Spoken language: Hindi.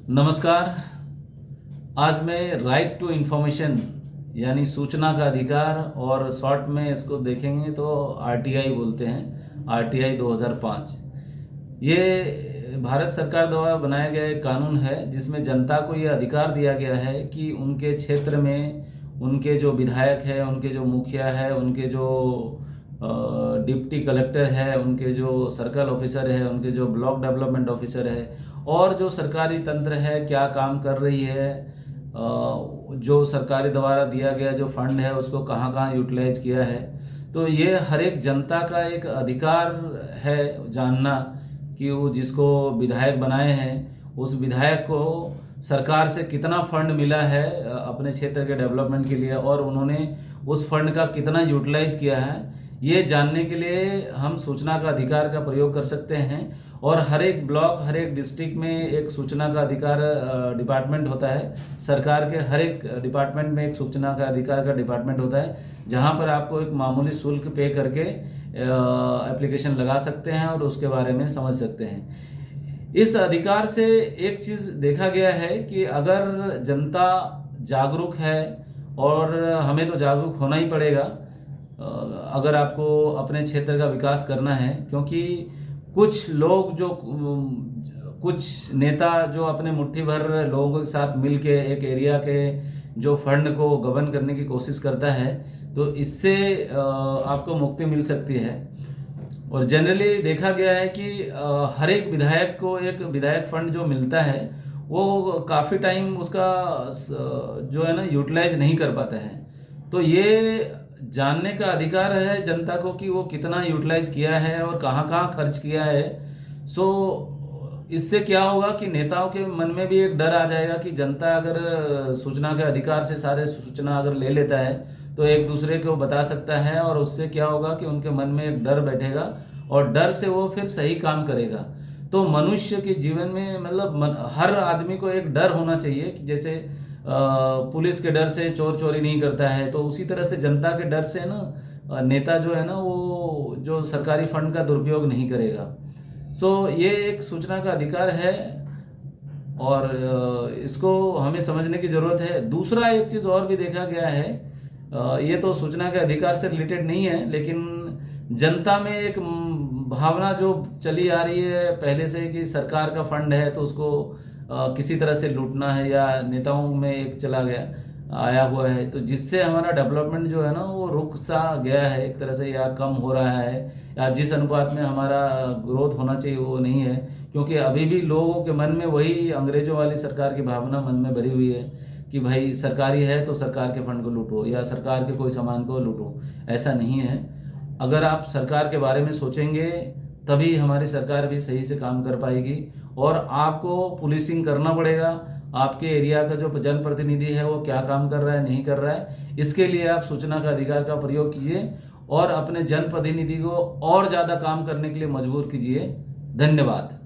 नमस्कार। आज मैं राइट टू इंफॉर्मेशन यानी सूचना का अधिकार और शॉर्ट में इसको देखेंगे तो आरटीआई बोलते हैं। आरटीआई 2005 ये भारत सरकार द्वारा बनाया गया एक कानून है जिसमें जनता को ये अधिकार दिया गया है कि उनके क्षेत्र में उनके जो विधायक है, उनके जो मुखिया है, उनके जो डिप्टी कलेक्टर है, उनके जो सर्कल ऑफिसर है, उनके जो ब्लॉक डेवलपमेंट ऑफिसर है और जो सरकारी तंत्र है क्या काम कर रही है, जो सरकारी द्वारा दिया गया जो फंड है उसको कहाँ कहाँ यूटिलाइज किया है। तो ये हर एक जनता का एक अधिकार है जानना कि वो जिसको विधायक बनाए हैं उस विधायक को सरकार से कितना फंड मिला है अपने क्षेत्र के डेवलपमेंट के लिए और उन्होंने उस फंड का कितना यूटिलाइज किया है। ये जानने के लिए हम सूचना का अधिकार का प्रयोग कर सकते हैं और हर एक ब्लॉक, हर एक डिस्ट्रिक्ट में एक सूचना का अधिकार डिपार्टमेंट होता है। सरकार के हर एक डिपार्टमेंट में एक सूचना का अधिकार का डिपार्टमेंट होता है जहां पर आपको एक मामूली शुल्क पे करके एप्लीकेशन लगा सकते हैं और उसके बारे में समझ सकते हैं। इस अधिकार से एक चीज़ देखा गया है कि अगर जनता जागरूक है और हमें तो जागरूक होना ही पड़ेगा अगर आपको अपने क्षेत्र का विकास करना है, क्योंकि कुछ लोग जो कुछ नेता जो अपने मुट्ठी भर लोगों के साथ मिल के एक एरिया के जो फंड को गवर्न करने की कोशिश करता है तो इससे आपको मुक्ति मिल सकती है। और जनरली देखा गया है कि हर एक विधायक को एक विधायक फंड जो मिलता है वो काफ़ी टाइम उसका जो है ना यूटिलाइज नहीं कर पाता है। तो ये जानने का अधिकार है जनता को कि वो कितना यूटिलाइज किया है और कहाँ कहाँ खर्च किया है। सो इससे क्या होगा कि नेताओं के मन में भी एक डर आ जाएगा कि जनता अगर सूचना के अधिकार से सारे सूचना अगर ले लेता है तो एक दूसरे को बता सकता है और उससे क्या होगा कि उनके मन में एक डर बैठेगा और डर से वो फिर सही काम करेगा। तो मनुष्य के जीवन में मतलब हर आदमी को एक डर होना चाहिए कि जैसे पुलिस के डर से चोर चोरी नहीं करता है, तो उसी तरह से जनता के डर से ना नेता जो है ना वो जो सरकारी फंड का दुरुपयोग नहीं करेगा। सो ये एक सूचना का अधिकार है और इसको हमें समझने की ज़रूरत है। दूसरा एक चीज़ और भी देखा गया है, ये तो सूचना के अधिकार से रिलेटेड नहीं है लेकिन जनता में एक भावना जो चली आ रही है पहले से कि सरकार का फंड है तो उसको किसी तरह से लूटना है या नेताओं में एक चला गया आया हुआ है, तो जिससे हमारा डेवलपमेंट जो है ना वो रुक सा गया है एक तरह से या कम हो रहा है या जिस अनुपात में हमारा ग्रोथ होना चाहिए वो नहीं है, क्योंकि अभी भी लोगों के मन में वही अंग्रेजों वाली सरकार की भावना मन में भरी हुई है कि भाई सरकारी है तो सरकार के फंड को लूटो या सरकार के कोई सामान को लूटो। ऐसा नहीं है। अगर आप सरकार के बारे में सोचेंगे तभी हमारी सरकार भी सही से काम कर पाएगी और आपको पुलिसिंग करना पड़ेगा। आपके एरिया का जो जनप्रतिनिधि है वो क्या काम कर रहा है नहीं कर रहा है, इसके लिए आप सूचना का अधिकार का प्रयोग कीजिए और अपने जनप्रतिनिधि को और ज़्यादा काम करने के लिए मजबूर कीजिए। धन्यवाद।